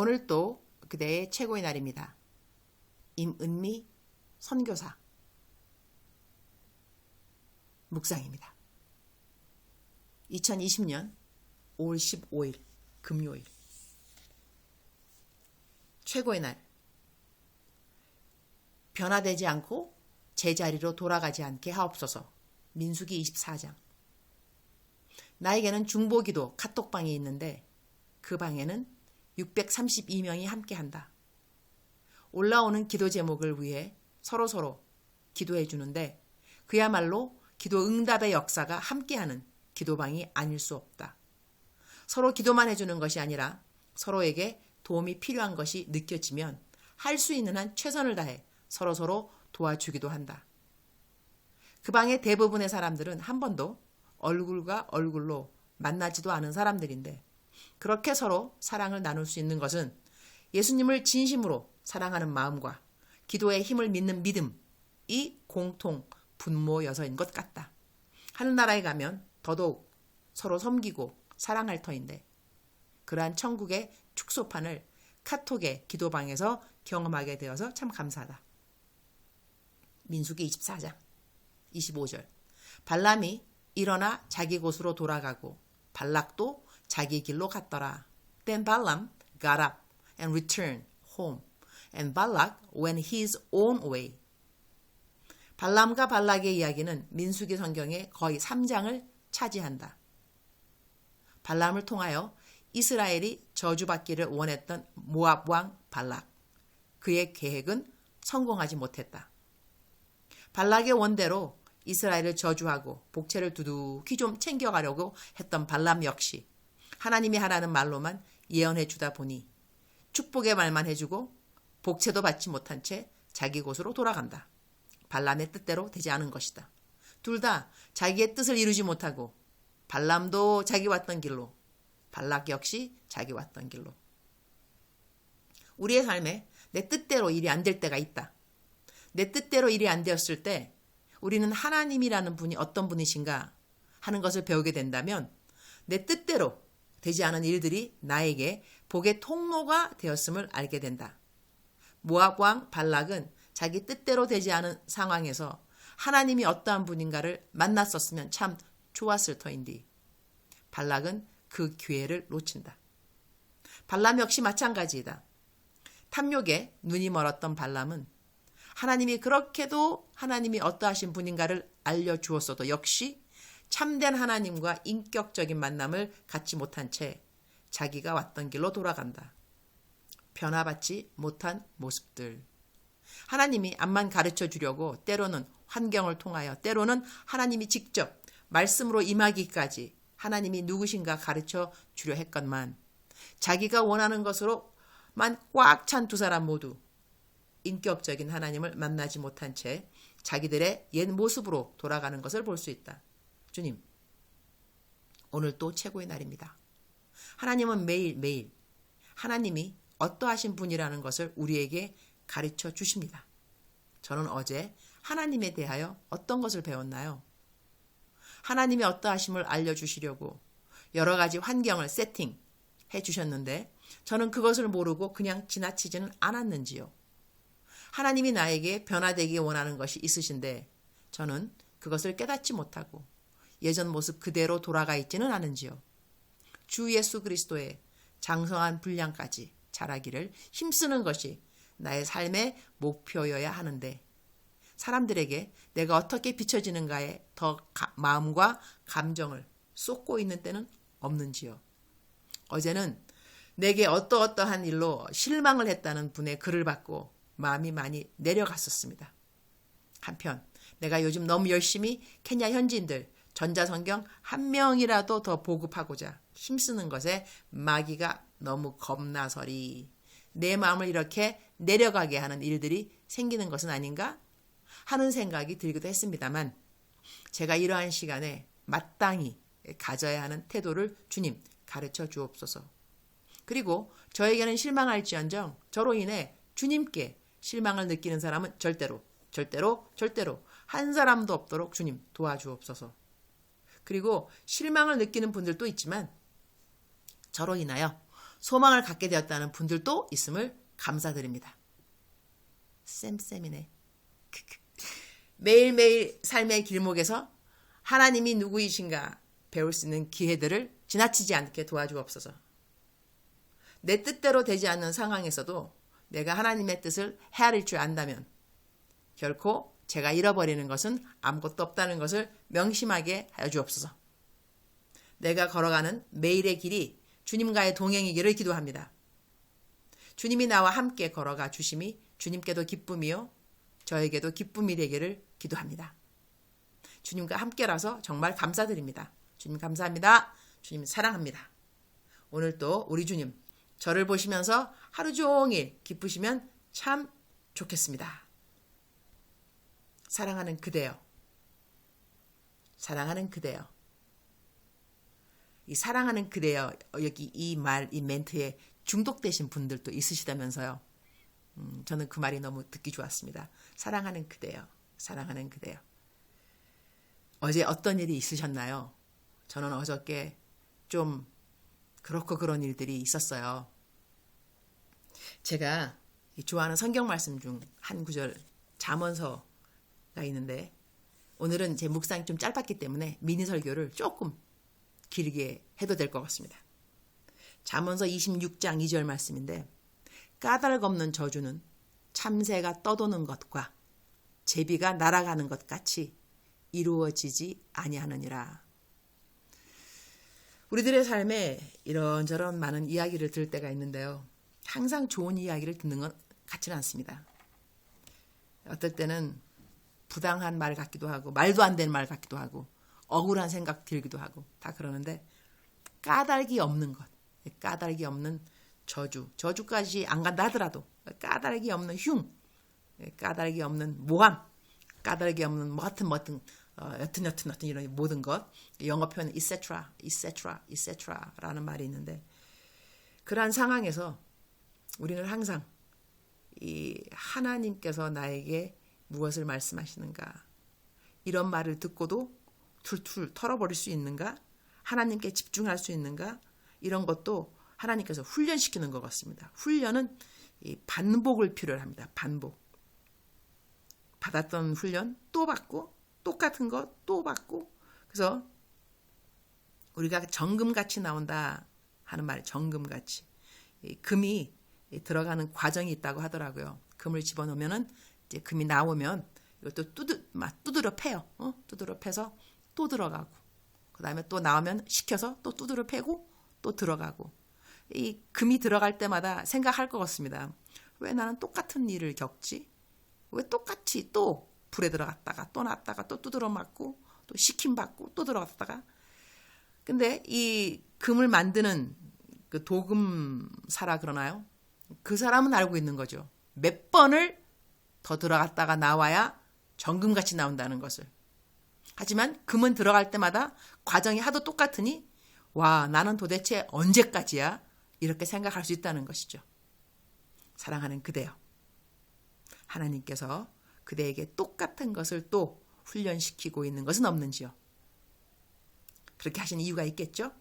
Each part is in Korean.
오늘 또 그대의 최고의 날입니다. 임은미 선교사 묵상입니다. 2020년 5월 15일 금요일 최고의 날. 변화되지 않고 제자리로 돌아가지 않게 하옵소서. 민수기 24장. 나에게는 중보기도 카톡방이 있는데 그 방에는 632명이 함께한다. 올라오는 기도 제목을 위해 서로서로 기도해 주는데 그야말로 기도 응답의 역사가 함께하는 기도방이 아닐 수 없다. 서로 기도만 해주는 것이 아니라 서로에게 도움이 필요한 것이 느껴지면 할 수 있는 한 최선을 다해 서로서로 도와주기도 한다. 그 방의 대부분의 사람들은 한 번도 얼굴과 얼굴로 만나지도 않은 사람들인데 그렇게 서로 사랑을 나눌 수 있는 것은 예수님을 진심으로 사랑하는 마음과 기도의 힘을 믿는 믿음이 공통 분모여서인 것 같다. 하늘나라에 가면 더더욱 서로 섬기고 사랑할 터인데 그러한 천국의 축소판을 카톡의 기도방에서 경험하게 되어서 참 감사하다. 민수기 24장 25절. 발람이 일어나 자기 곳으로 돌아가고 발락도 자기 길로 갔더라. Then Balaam got up and returned home, and Balak went his own way. 발람과 발락의 이야기는 민수기 성경의 거의 3장을 차지한다. 발람을 통하여 이스라엘이 저주받기를 원했던 모압 왕 발락. 그의 계획은 성공하지 못했다. 발락의 원대로 이스라엘을 저주하고 복채를 두둑히 좀 챙겨가려고 했던 발람 역시 하나님이 하라는 말로만 예언해 주다 보니 축복의 말만 해주고 복채도 받지 못한 채 자기 곳으로 돌아간다. 발람의 뜻대로 되지 않은 것이다. 둘 다 자기의 뜻을 이루지 못하고 발람도 자기 왔던 길로 발락 역시 자기 왔던 길로. 우리의 삶에 내 뜻대로 일이 안 될 때가 있다. 내 뜻대로 일이 안 되었을 때 우리는 하나님이라는 분이 어떤 분이신가 하는 것을 배우게 된다면 내 뜻대로 되지 않은 일들이 나에게 복의 통로가 되었음을 알게 된다. 모압 왕 발락은 자기 뜻대로 되지 않은 상황에서 하나님이 어떠한 분인가를 만났었으면 참 좋았을 터인데 발락은 그 기회를 놓친다. 발람 역시 마찬가지이다. 탐욕에 눈이 멀었던 발람은 하나님이 그렇게도 하나님이 어떠하신 분인가를 알려주었어도 역시 참된 하나님과 인격적인 만남을 갖지 못한 채 자기가 왔던 길로 돌아간다. 변화받지 못한 모습들. 하나님이 앞만 가르쳐 주려고 때로는 환경을 통하여 때로는 하나님이 직접 말씀으로 임하기까지 하나님이 누구신가 가르쳐 주려 했건만 자기가 원하는 것으로만 꽉 찬 두 사람 모두 인격적인 하나님을 만나지 못한 채 자기들의 옛 모습으로 돌아가는 것을 볼 수 있다. 주님, 오늘 또 최고의 날입니다. 하나님은 매일매일 하나님이 어떠하신 분이라는 것을 우리에게 가르쳐 주십니다. 저는 어제 하나님에 대하여 어떤 것을 배웠나요? 하나님이 어떠하심을 알려주시려고 여러 가지 환경을 세팅해 주셨는데 저는 그것을 모르고 그냥 지나치지는 않았는지요. 하나님이 나에게 변화되기 원하는 것이 있으신데 저는 그것을 깨닫지 못하고 예전 모습 그대로 돌아가 있지는 않은지요. 주 예수 그리스도의 장성한 분량까지 자라기를 힘쓰는 것이 나의 삶의 목표여야 하는데 사람들에게 내가 어떻게 비춰지는가에 더 마음과 감정을 쏟고 있는 때는 없는지요. 어제는 내게 어떠한 일로 실망을 했다는 분의 글을 받고 마음이 많이 내려갔었습니다. 한편 내가 요즘 너무 열심히 케냐 현지인들 전자성경 한 명이라도 더 보급하고자 힘쓰는 것에 마귀가 너무 겁나서리 내 마음을 이렇게 내려가게 하는 일들이 생기는 것은 아닌가 하는 생각이 들기도 했습니다만 제가 이러한 시간에 마땅히 가져야 하는 태도를 주님 가르쳐 주옵소서. 그리고 저에게는 실망할지언정 저로 인해 주님께 실망을 느끼는 사람은 절대로 한 사람도 없도록 주님 도와주옵소서. 그리고 실망을 느끼는 분들도 있지만 저로 인하여 소망을 갖게 되었다는 분들도 있음을 감사드립니다. 쌤쌤이네. 매일매일 삶의 길목에서 하나님이 누구이신가 배울 수 있는 기회들을 지나치지 않게 도와주옵소서. 내 뜻대로 되지 않는 상황에서도 내가 하나님의 뜻을 헤아릴 줄 안다면 결코 제가 잃어버리는 것은 아무것도 없다는 것을 명심하게 하여 주옵소서. 내가 걸어가는 매일의 길이 주님과의 동행이기를 기도합니다. 주님이 나와 함께 걸어가 주심이 주님께도 기쁨이요 저에게도 기쁨이 되기를 기도합니다. 주님과 함께라서 정말 감사드립니다. 주님 감사합니다. 주님 사랑합니다. 오늘도 우리 주님 저를 보시면서 하루 종일 기쁘시면 참 좋겠습니다. 사랑하는 그대여. 사랑하는 그대여. 이 사랑하는 그대여 여기 이 멘트에 중독되신 분들도 있으시다면서요. 저는 그 말이 너무 듣기 좋았습니다. 사랑하는 그대여. 사랑하는 그대여. 어제 어떤 일이 있으셨나요? 저는 어저께 좀 그렇고 그런 일들이 있었어요. 제가 좋아하는 성경 말씀 중 한 구절 잠언서가 있는데 오늘은 제 묵상이 좀 짧았기 때문에 미니 설교를 조금 길게 해도 될 것 같습니다. 잠언서 26장 2절 말씀인데 까닭 없는 저주는 참새가 떠도는 것과 제비가 날아가는 것 같이 이루어지지 아니하느니라. 우리들의 삶에 이런저런 많은 이야기를 들을 때가 있는데요. 항상 좋은 이야기를 듣는 건 같지는 않습니다. 어떨 때는 부당한 말 같기도 하고 말도 안 되는 말 같기도 하고 억울한 생각 들기도 하고 다 그러는데 까닭이 없는 것, 까닭이 없는 저주까지 안 간다 하더라도 까닭이 없는 흉, 까닭이 없는 모함, 까닭이 없는 여튼 이런 모든 것, 영어 표현은 etc. 라는 말이 있는데 그러한 상황에서 우리는 항상 이 하나님께서 나에게 무엇을 말씀하시는가 이런 말을 듣고도 툴툴 털어버릴 수 있는가 하나님께 집중할 수 있는가 이런 것도 하나님께서 훈련시키는 것 같습니다. 훈련은 이 반복을 필요로 합니다. 반복. 받았던 훈련 또 받고 똑같은 것 또 받고 그래서 우리가 정금같이 나온다 하는 말 정금같이 금이 들어가는 과정이 있다고 하더라고요. 금을 집어넣으면은 이제 금이 나오면 이것도 두드려 패요. 두드려 패서 또 들어가고 그 다음에 또 나오면 식혀서 또 두드려 패고 또 들어가고 이 금이 들어갈 때마다 생각할 것 같습니다. 왜 나는 똑같은 일을 겪지? 왜 똑같이 또 불에 들어갔다가 또 났다가 또 두드려 맞고 또 식힘 받고 또 들어갔다가 근데 이 금을 만드는 그 도금사라 그러나요? 그 사람은 알고 있는 거죠. 몇 번을 더 들어갔다가 나와야 정금같이 나온다는 것을. 하지만 금은 들어갈 때마다 과정이 하도 똑같으니 와 나는 도대체 언제까지야? 이렇게 생각할 수 있다는 것이죠. 사랑하는 그대여. 하나님께서 그대에게 똑같은 것을 또 훈련시키고 있는 것은 없는지요? 그렇게 하신 이유가 있겠죠?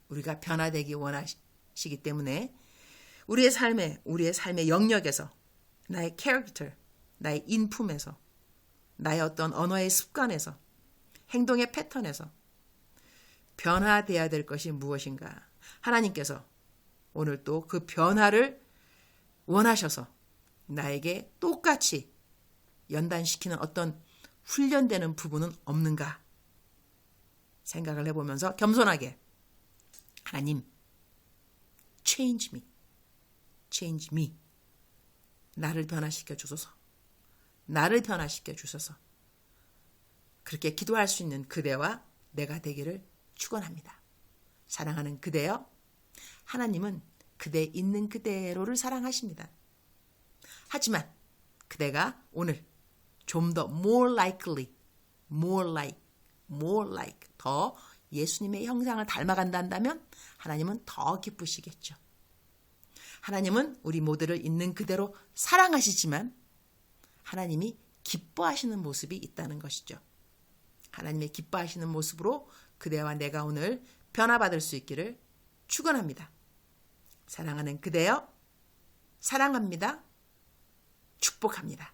우리가 변화되기 원하시기 때문에 우리의 삶의 영역에서 나의 캐릭터, 나의 인품에서 나의 어떤 언어의 습관에서 행동의 패턴에서 변화되어야 될 것이 무엇인가? 하나님께서 오늘 또 그 변화를 원하셔서 나에게 똑같이 연단시키는 어떤 훈련되는 부분은 없는가? 생각을 해보면서 겸손하게 하나님, change me. 나를 변화시켜 주소서. 나를 변화시켜 주소서. 그렇게 기도할 수 있는 그대와 내가 되기를 축원합니다. 사랑하는 그대여, 하나님은 그대 있는 그대로를 사랑하십니다. 하지만 그대가 오늘 좀 더 more like 더 예수님의 형상을 닮아간다 한다면 하나님은 더 기쁘시겠죠. 하나님은 우리 모두를 있는 그대로 사랑하시지만 하나님이 기뻐하시는 모습이 있다는 것이죠. 하나님의 기뻐하시는 모습으로 그대와 내가 오늘 변화받을 수 있기를 축원합니다. 사랑하는 그대여, 사랑합니다. 축복합니다.